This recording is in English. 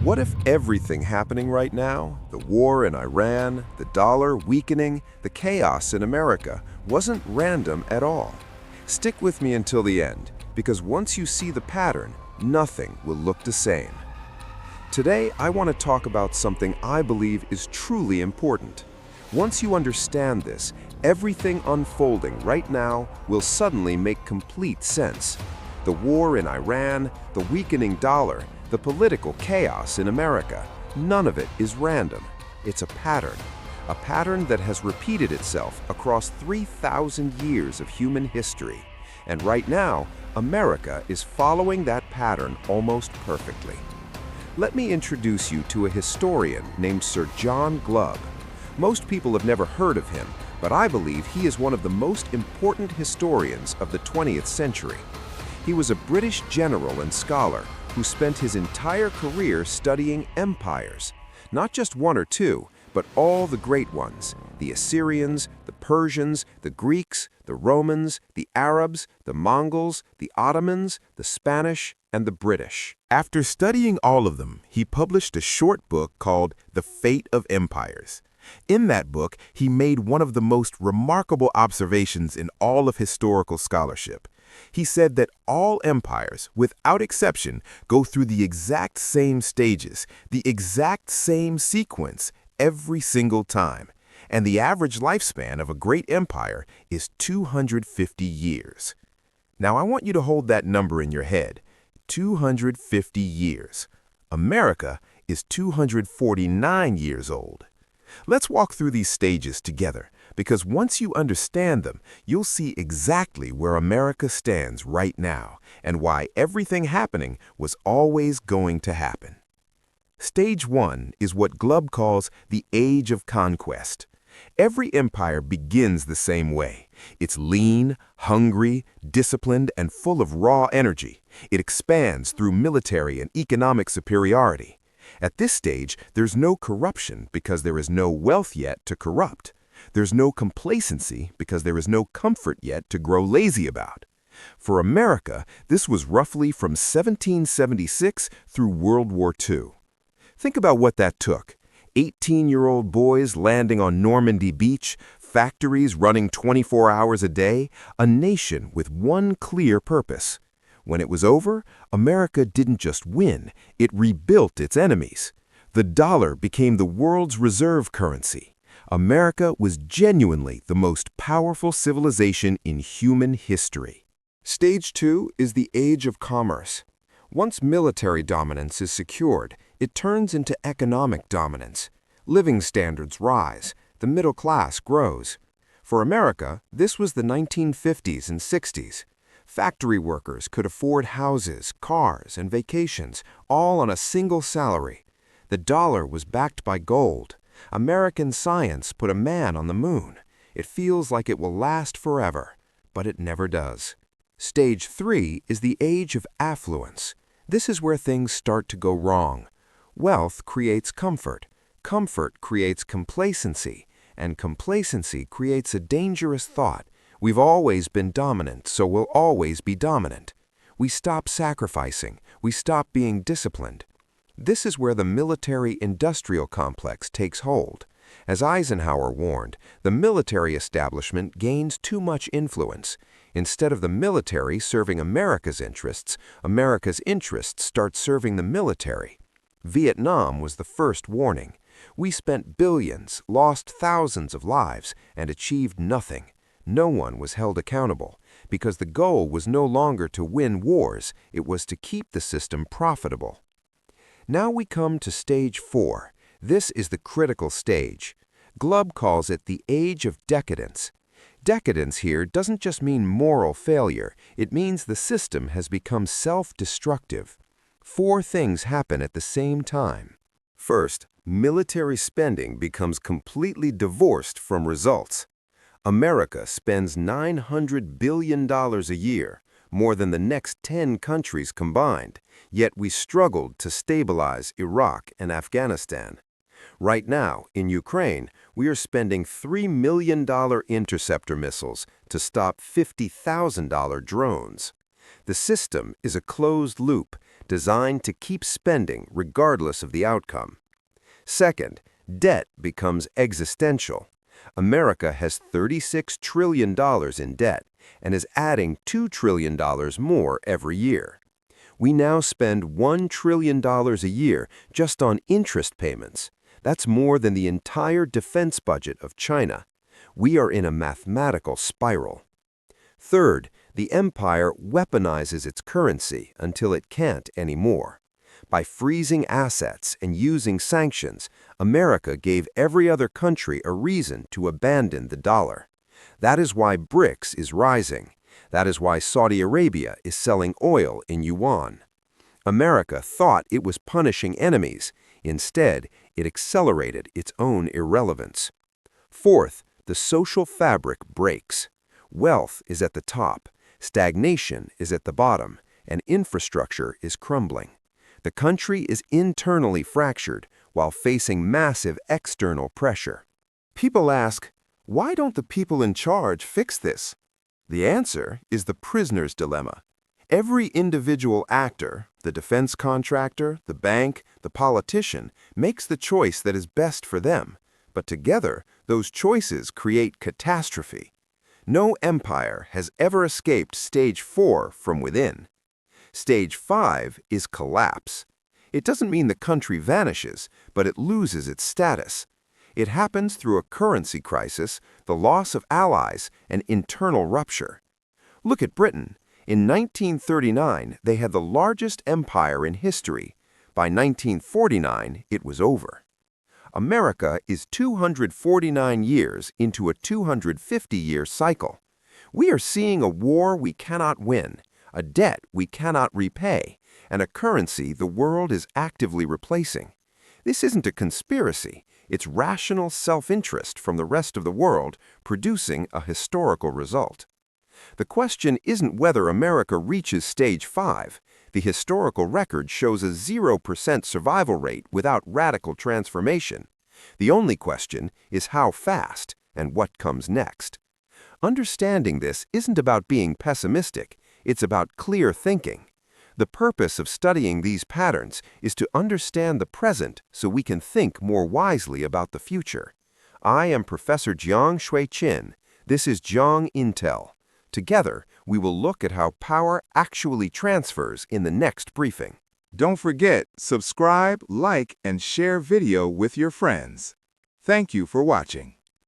What if everything happening right now, the war in Iran, the dollar weakening, the chaos in America, wasn't random at all? Stick with me until the end, because once you see the pattern, nothing will look the same. Today, I want to talk about something I believe is truly important. Once you understand this, everything unfolding right now will suddenly make complete sense. The war in Iran, the weakening dollar, the political chaos in America, none of it is random. It's a pattern that has repeated itself across 3,000 years of human history. And right now, America is following that pattern almost perfectly. Let me introduce you to a historian named Sir John Glubb. Most people have never heard of him, but I believe he is one of the most important historians of the 20th century. He was a British general and scholar who spent his entire career studying empires, not just one or two, but all the great ones: the Assyrians, the Persians, the Greeks, the Romans, the Arabs, the Mongols, the Ottomans, the Spanish, and the British. After studying all of them, he published a short book called The Fate of Empires. In that book, he made one of the most remarkable observations in all of historical scholarship. He said that all empires, without exception, go through the exact same stages, the exact same sequence, every single time. And the average lifespan of a great empire is 250 years. Now, I want you to hold that number in your head. 250 years. America is 249 years old. Let's walk through these stages together, because once you understand them, you'll see exactly where America stands right now and why everything happening was always going to happen. Stage 1 is what Glubb calls the Age of Conquest. Every empire begins the same way. It's lean, hungry, disciplined, and full of raw energy. It expands through military and economic superiority. At this stage, there's no corruption because there is no wealth yet to corrupt. There's no complacency because there is no comfort yet to grow lazy about. For America, this was roughly from 1776 through World War II. Think about what that took. 18-year-old boys landing on Normandy Beach, factories running 24 hours a day, a nation with one clear purpose. When it was over, America didn't just win, it rebuilt its enemies. The dollar became the world's reserve currency. America was genuinely the most powerful civilization in human history. Stage 2 is the Age of Commerce. Once military dominance is secured, it turns into economic dominance. Living standards rise, the middle class grows. For America, this was the 1950s and 60s. Factory workers could afford houses, cars, and vacations, all on a single salary. The dollar was backed by gold. American science put a man on the moon. It feels like it will last forever, but it never does. Stage 3 is the Age of Affluence. This is where things start to go wrong. Wealth creates comfort. Comfort creates complacency, and complacency creates a dangerous thought. We've always been dominant, so we'll always be dominant. We stop sacrificing. We stop being disciplined. This is where the military-industrial complex takes hold. As Eisenhower warned, the military establishment gains too much influence. Instead of the military serving America's interests start serving the military. Vietnam was the first warning. We spent billions, lost thousands of lives, and achieved nothing. No one was held accountable, because the goal was no longer to win wars, it was to keep the system profitable. Now we come to Stage 4. This is the critical stage. Glubb calls it the Age of Decadence. Decadence here doesn't just mean moral failure, it means the system has become self-destructive. 4 things happen at the same time. First, military spending becomes completely divorced from results. America spends $900 billion a year, more than the next 10 countries combined, yet we struggled to stabilize Iraq and Afghanistan. Right now, in Ukraine, we are spending $3 million interceptor missiles to stop $50,000 drones. The system is a closed loop, designed to keep spending regardless of the outcome. Second, debt becomes existential. America has $36 trillion in debt and is adding $2 trillion more every year. We now spend $1 trillion a year just on interest payments. That's more than the entire defense budget of China. We are in a mathematical spiral. Third, the empire weaponizes its currency until it can't anymore. By freezing assets and using sanctions, America gave every other country a reason to abandon the dollar. That is why BRICS is rising. That is why Saudi Arabia is selling oil in yuan. America thought it was punishing enemies. Instead, it accelerated its own irrelevance. Fourth, the social fabric breaks. Wealth is at the top, stagnation is at the bottom, and infrastructure is crumbling. The country is internally fractured while facing massive external pressure. People ask, why don't the people in charge fix this? The answer is the prisoner's dilemma. Every individual actor, the defense contractor, the bank, the politician, makes the choice that is best for them. But together, those choices create catastrophe. No empire has ever escaped stage 4 from within. Stage 5 is collapse. It doesn't mean the country vanishes, but it loses its status. It happens through a currency crisis, the loss of allies, and internal rupture. Look at Britain. In 1939, they had the largest empire in history. By 1949, it was over. America is 249 years into a 250-year cycle. We are seeing a war we cannot win, a debt we cannot repay, and a currency the world is actively replacing. This isn't a conspiracy. It's rational self-interest from the rest of the world producing a historical result. The question isn't whether America reaches stage 5. The historical record shows a 0% survival rate without radical transformation. The only question is how fast and what comes next. Understanding this isn't about being pessimistic, it's about clear thinking. The purpose of studying these patterns is to understand the present so we can think more wisely about the future. I am Professor Jiang Xueqin. This is Jiang Intel. Together, we will look at how power actually transfers in the next briefing. Don't forget, subscribe, like, and share video with your friends. Thank you for watching.